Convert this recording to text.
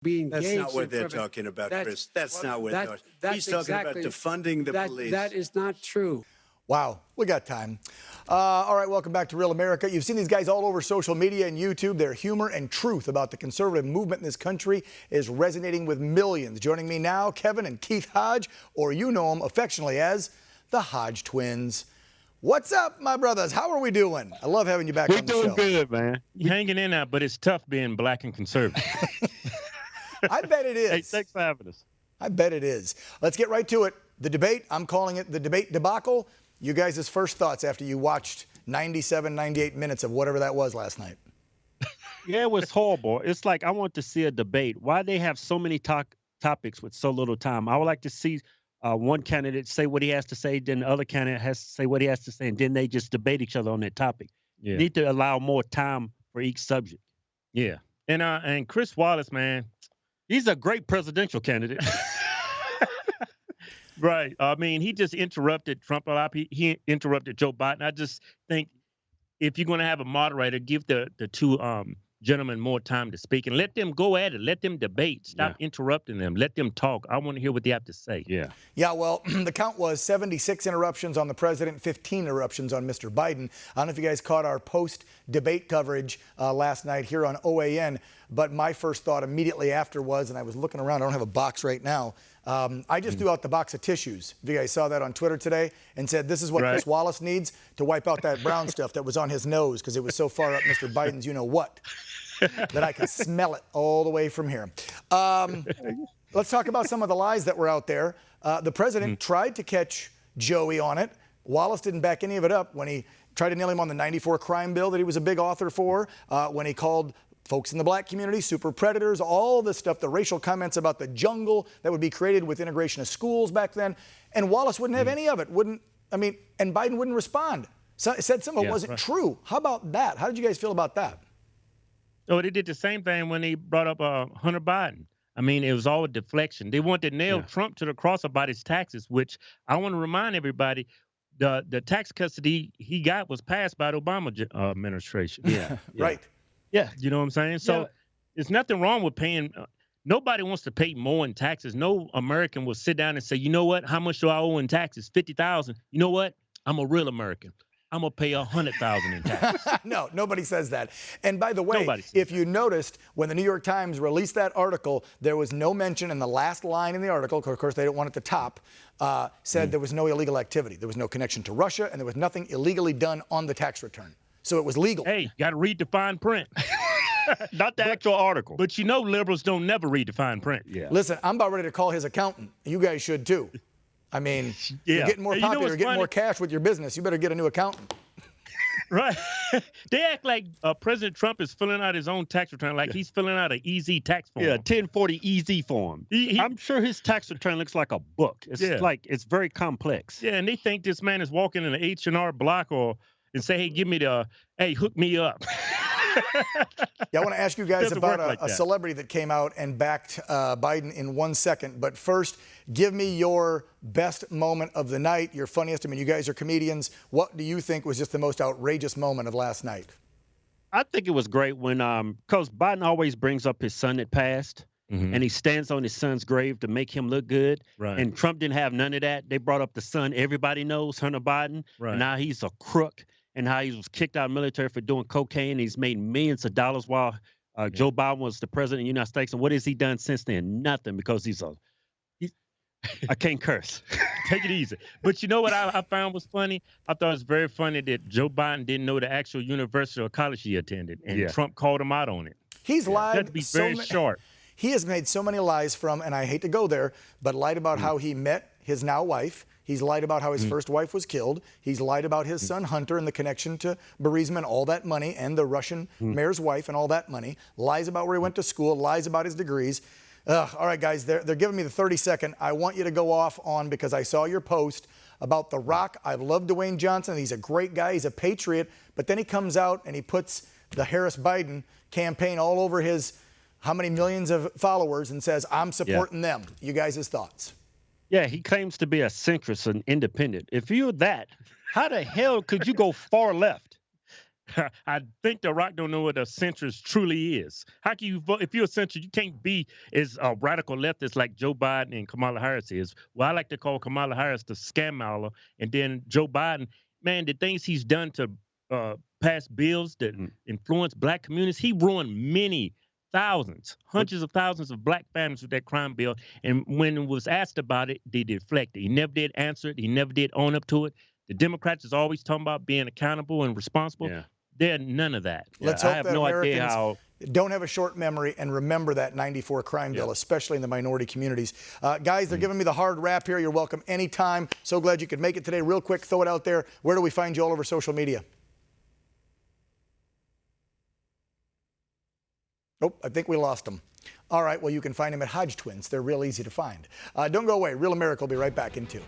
be engaged. That's not what they're talking about, Chris. That's not what they're talking about. He's talking about defunding the police. That is not true. Wow, we got time. All right, welcome back to Real America. You've seen these guys all over social media and YouTube. Their humor and truth about the conservative movement in this country is resonating with millions. Joining me now, Kevin and Keith Hodge, or you know them affectionately as the Hodge twins. What's up, my brothers? How are we doing? I love having you back on the show. We're doing good, man. You're hanging in there, but it's tough being black and conservative. I bet it is. Hey, thanks for having us. I bet it is. Let's get right to it. The debate, I'm calling it the debate debacle. You guys' first thoughts after you watched 97, 98 minutes of whatever that was last night. Yeah, it was horrible. It's like I want to see a debate. Why they have so many topics with so little time? I would like to see one candidate say what he has to say, then the other candidate has to say what he has to say, and then they just debate each other on that topic. Yeah. Need to allow more time for each subject. Yeah. And Chris Wallace, man, he's a great presidential candidate. Right. I mean, he just interrupted Trump a lot. He interrupted Joe Biden. I just think if you're going to have a moderator, give the two gentlemen more time to speak and let them go at it. Let them debate. Stop interrupting them. Let them talk. I want to hear what they have to say. Yeah. Yeah, well, the count was 76 interruptions on the president, 15 interruptions on Mr. Biden. I don't know if you guys caught our post-debate coverage last night here on OAN, but my first thought immediately after was, and I was looking around, I don't have a box right now, I just threw out the box of tissues. If you guys saw that on Twitter today and said, this is what Chris Wallace needs to wipe out that brown stuff that was on his nose because it was so far up Mr. Biden's you-know-what that I could smell it all the way from here. Let's talk about some of the lies that were out there. The president tried to catch Joey on it. Wallace didn't back any of it up when he tried to nail him on the 94 crime bill that he was a big author for, when he called folks in the black community super predators, all this stuff, the racial comments about the jungle that would be created with integration of schools back then. And Wallace wouldn't have any of it, and Biden wouldn't respond. So, said some of it wasn't true. How about that? How did you guys feel about that? Oh, they did the same thing when they brought up Hunter Biden. I mean, it was all a deflection. They wanted to nail Trump to the cross about his taxes, which I want to remind everybody, the tax cuts that he got was passed by the Obama administration. Yeah. Right. Yeah, you know what I'm saying? So there's nothing wrong with paying. Nobody wants to pay more in taxes. No American will sit down and say, you know what? How much do I owe in taxes? $50,000. You know what? I'm a real American. I'm going to pay $100,000 in taxes. No, nobody says that. And by the way, if you noticed, when the New York Times released that article, there was no mention in the last line in the article, of course they don't want it at the top, said there was no illegal activity. There was no connection to Russia, and there was nothing illegally done on the tax return. So it was legal. Hey, you got to read the fine print. Not the actual article. But you know liberals don't never read the fine print. Yeah. Listen, I'm about ready to call his accountant. You guys should too. I mean, you're getting more popular, you're getting more cash with your business. You better get a new accountant. Right. They act like President Trump is filling out his own tax return like he's filling out an easy tax form. Yeah, 1040 easy form. I'm sure his tax return looks like a book. It's like, it's very complex. Yeah, and they think this man is walking in an H&R Block and say, hey, hook me up. Yeah, I want to ask you guys about a celebrity that came out and backed Biden in 1 second. But first, give me your best moment of the night, your funniest. I mean, you guys are comedians. What do you think was just the most outrageous moment of last night? I think it was great when, because Biden always brings up his son that passed. And he stands on his son's grave to make him look good. Right. And Trump didn't have none of that. They brought up the son everybody knows, Hunter Biden. Right. And now he's a crook. And how he was kicked out of the military for doing cocaine. He's made millions of dollars while Joe Biden was the president of the United States. And what has he done since then? Nothing, because I can't curse. Take it easy. But you know what I found was funny? I thought it was very funny that Joe Biden didn't know the actual university or college he attended. And Trump called him out on it. He's lied. That to be very short. He has made so many lies from, and I hate to go there, but lied about how he met his now wife. He's lied about how his first wife was killed. He's lied about his son Hunter and the connection to Burisma and all that money, and the Russian mayor's wife and all that money. Lies about where he went to school. Lies about his degrees. All right, guys, they're giving me the 30-second. I want you to go off on, because I saw your post about The Rock. I've loved Dwayne Johnson. He's a great guy. He's a patriot. But then he comes out and he puts the Harris-Biden campaign all over his how many millions of followers and says, I'm supporting them. You guys' thoughts? Yeah, he claims to be a centrist and independent. If you're that, how the hell could you go far left? I think The Rock don't know what a centrist truly is. How can you vote if you're a centrist? You can't be as a radical leftist like Joe Biden and Kamala Harris is. Well, I like to call Kamala Harris the scam mauler, and then Joe Biden, man, the things he's done to pass bills that influence black communities, he ruined many thousands, hundreds of thousands of black families with that crime bill. And when it was asked about it, they deflected. He never did answer it. He never did own up to it. The Democrats is always talking about being accountable and responsible. Yeah. They're none of that. Let's hope that Americans don't have a short memory and remember that 94 crime bill, especially in the minority communities. Guys, they're giving me the hard rap here. You're welcome anytime. So glad you could make it today. Real quick, throw it out there. Where do we find you all over social media? Oh, I think we lost them. All right, well, you can find him at Hodge Twins. They're real easy to find. Don't go away. Real America will be right back in 2.